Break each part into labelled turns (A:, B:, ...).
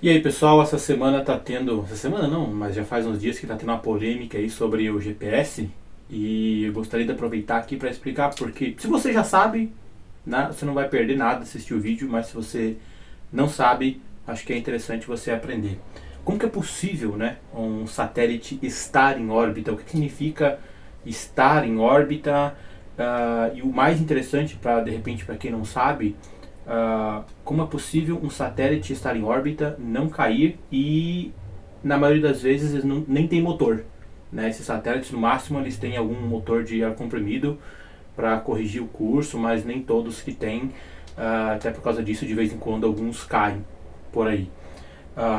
A: E aí pessoal, essa semana tá tendo. Essa semana não, mas já faz uns dias que tá tendo uma polêmica aí sobre o GPS. E eu gostaria de aproveitar aqui para explicar porque, se você já sabe, né, você não vai perder nada assistir o vídeo, mas se você não sabe, acho que é interessante você aprender. Como que é possível, né, um satélite estar em órbita? O que significa estar em órbita? E o mais interessante, para de repente, para quem não sabe, como é possível um satélite estar em órbita, não cair e, na maioria das vezes, eles nem tem motor. Né? Esses satélites, no máximo, eles têm algum motor de ar comprimido para corrigir o curso, mas nem todos que têm. Até por causa disso, de vez em quando, alguns caem por aí.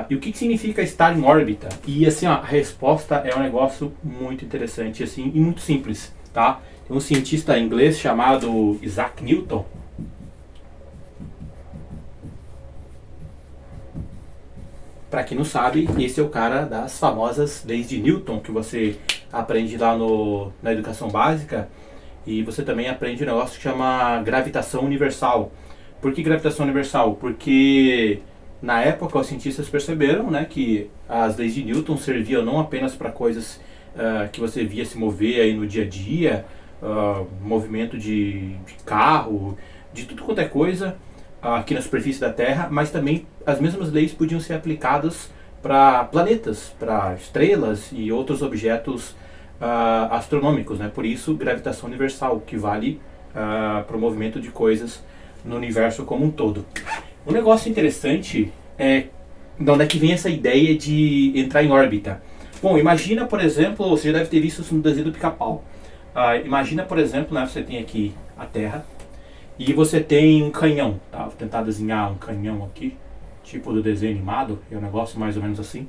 A: E o que significa estar em órbita? E assim, ó, a resposta é um negócio muito interessante assim, e muito simples. Tá? Tem um cientista inglês chamado Isaac Newton. Para quem não sabe, esse é o cara das famosas leis de Newton, que você aprende lá na educação básica. E você também aprende um negócio que chama gravitação universal. Por que gravitação universal? Porque na época os cientistas perceberam, né, que as leis de Newton serviam não apenas para coisas que você via se mover aí no dia a dia, movimento de carro, de tudo quanto é coisa, aqui na superfície da Terra, mas também as mesmas leis podiam ser aplicadas para planetas, para estrelas e outros objetos astronômicos, né? Por isso, gravitação universal, que vale para o movimento de coisas no universo como um todo. Um negócio interessante é de onde é que vem essa ideia de entrar em órbita. Bom, imagina, por exemplo, você já deve ter visto isso no desenho do Pica-Pau. Imagina, por exemplo, né, você tem aqui a Terra, e você tem um canhão, tá? Vou tentar desenhar um canhão aqui, tipo do desenho animado, é um negócio mais ou menos assim.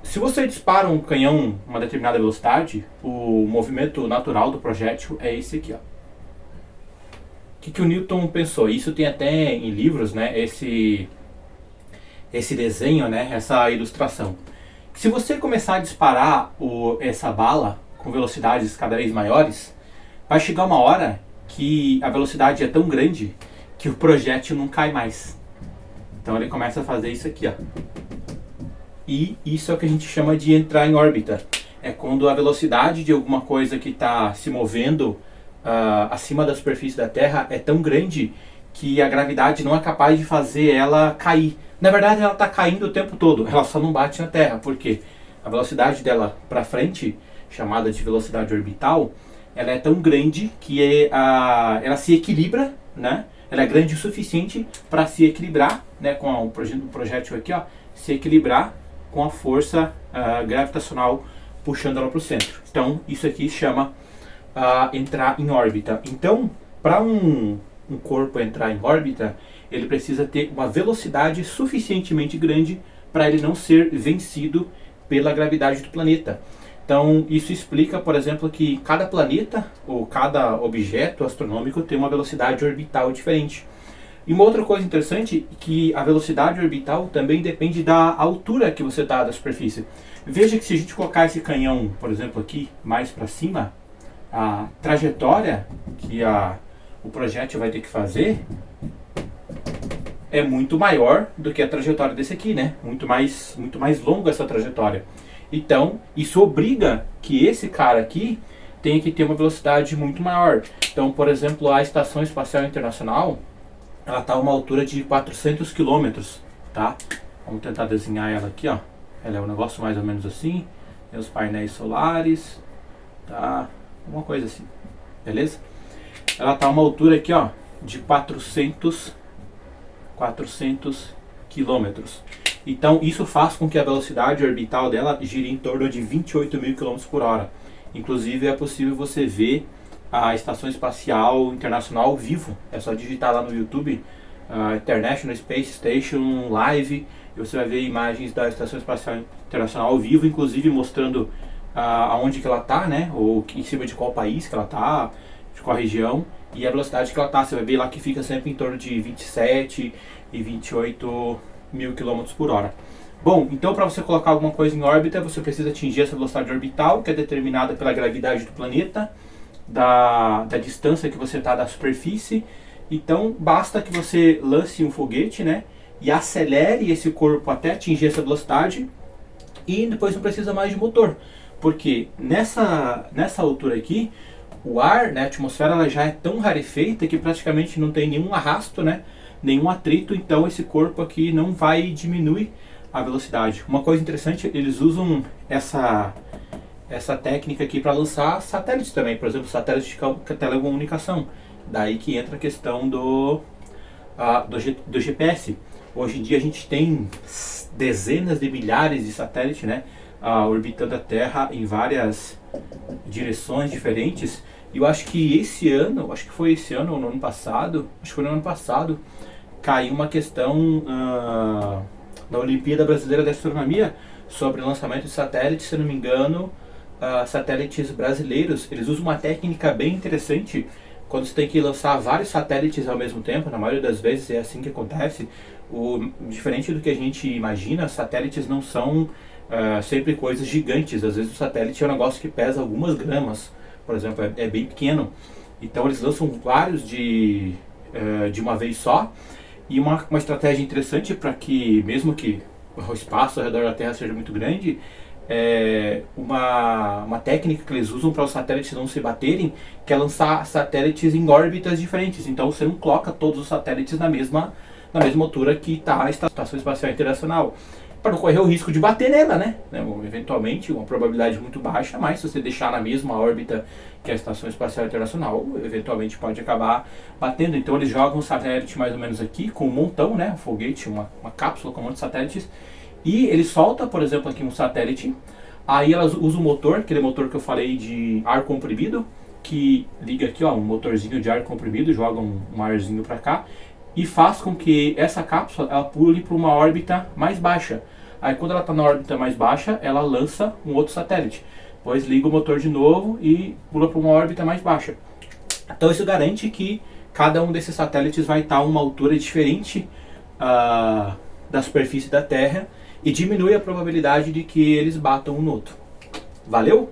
A: Se você dispara um canhão a uma determinada velocidade, o movimento natural do projétil é esse aqui, ó. O que o Newton pensou? Isso tem até em livros, né? Esse desenho, né? Essa ilustração. Se você começar a disparar essa bala com velocidades cada vez maiores, vai chegar uma hora que a velocidade é tão grande que o projétil não cai mais. Então ele começa a fazer isso aqui, ó. E isso é o que a gente chama de entrar em órbita. É quando a velocidade de alguma coisa que está se movendo acima da superfície da Terra é tão grande que a gravidade não é capaz de fazer ela cair. Na verdade, ela está caindo o tempo todo, ela só não bate na Terra. Por quê? A velocidade dela para frente, chamada de velocidade orbital, ela é tão grande que ela se equilibra, né? Ela é grande o suficiente para se equilibrar, né? Com o projétil aqui, ó, se equilibrar com a força gravitacional puxando ela para o centro. Então, isso aqui chama entrar em órbita. Então, para um corpo entrar em órbita, ele precisa ter uma velocidade suficientemente grande para ele não ser vencido pela gravidade do planeta. Então, isso explica, por exemplo, que cada planeta ou cada objeto astronômico tem uma velocidade orbital diferente. E uma outra coisa interessante é que a velocidade orbital também depende da altura que você está da superfície. Veja que se a gente colocar esse canhão, por exemplo, aqui mais para cima, a trajetória que o projétil vai ter que fazer é muito maior do que a trajetória desse aqui, né? Muito mais longa essa trajetória. Então, isso obriga que esse cara aqui tenha que ter uma velocidade muito maior. Então, por exemplo, a Estação Espacial Internacional, ela está a uma altura de 400 quilômetros, tá? Vamos tentar desenhar ela aqui, ó. Ela é um negócio mais ou menos assim. Tem os painéis solares, tá? Uma coisa assim, beleza? Ela está a uma altura aqui, ó, de 400 quilômetros. Então isso faz com que a velocidade orbital dela gire em torno de 28 mil km por hora. Inclusive é possível você ver a Estação Espacial Internacional ao vivo. É só digitar lá no YouTube International Space Station Live e você vai ver imagens da Estação Espacial Internacional ao vivo, inclusive mostrando aonde que ela está, né? Ou em cima de qual país que ela está, de qual região e a velocidade que ela está. Você vai ver lá que fica sempre em torno de 27 e 28 mil km por hora. Bom, então para você colocar alguma coisa em órbita, você precisa atingir essa velocidade orbital, que é determinada pela gravidade do planeta, da distância que você está da superfície. Então basta que você lance um foguete, né? e acelere esse corpo até atingir essa velocidade e depois não precisa mais de motor. Porque nessa altura aqui, o ar, né, a atmosfera ela já é tão rarefeita que praticamente não tem nenhum arrasto, né, nenhum atrito, então esse corpo aqui não vai diminuir a velocidade. Uma coisa interessante, eles usam essa técnica aqui para lançar satélites também, por exemplo, satélites de telecomunicação. Daí que entra a questão do GPS. Hoje em dia a gente tem dezenas de milhares de satélites, né, orbitando a Terra em várias direções diferentes. E eu acho que esse ano, acho que foi esse ano ou no ano passado, acho que foi no ano passado, caiu uma questão na Olimpíada Brasileira de Astronomia sobre o lançamento de satélites, se não me engano, satélites brasileiros. Eles usam uma técnica bem interessante quando você tem que lançar vários satélites ao mesmo tempo. Na maioria das vezes é assim que acontece. Diferente do que a gente imagina, satélites não são sempre coisas gigantes. Às vezes o satélite é um negócio que pesa algumas gramas, por exemplo, é bem pequeno. Então eles lançam vários de uma vez só. E uma estratégia interessante para que, mesmo que o espaço ao redor da Terra seja muito grande, uma técnica que eles usam para os satélites não se baterem, que é lançar satélites em órbitas diferentes. Então você não coloca todos os satélites na mesma altura que está a Estação Espacial Internacional, para não correr o risco de bater nela, né? Eventualmente, uma probabilidade muito baixa, mas se você deixar na mesma órbita que a Estação Espacial Internacional, eventualmente pode acabar batendo. Então eles jogam um satélite mais ou menos aqui, com um montão, né? Um foguete, uma cápsula com um monte de satélites, e eles soltam, por exemplo, aqui um satélite, aí elas usam o motor, aquele motor que eu falei de ar comprimido, que liga aqui, ó, um motorzinho de ar comprimido, joga um arzinho para cá, e faz com que essa cápsula ela pule para uma órbita mais baixa. Aí quando ela está na órbita mais baixa, ela lança um outro satélite. Depois liga o motor de novo e pula para uma órbita mais baixa. Então isso garante que cada um desses satélites vai estar a uma altura diferente da superfície da Terra e diminui a probabilidade de que eles batam um no outro. Valeu?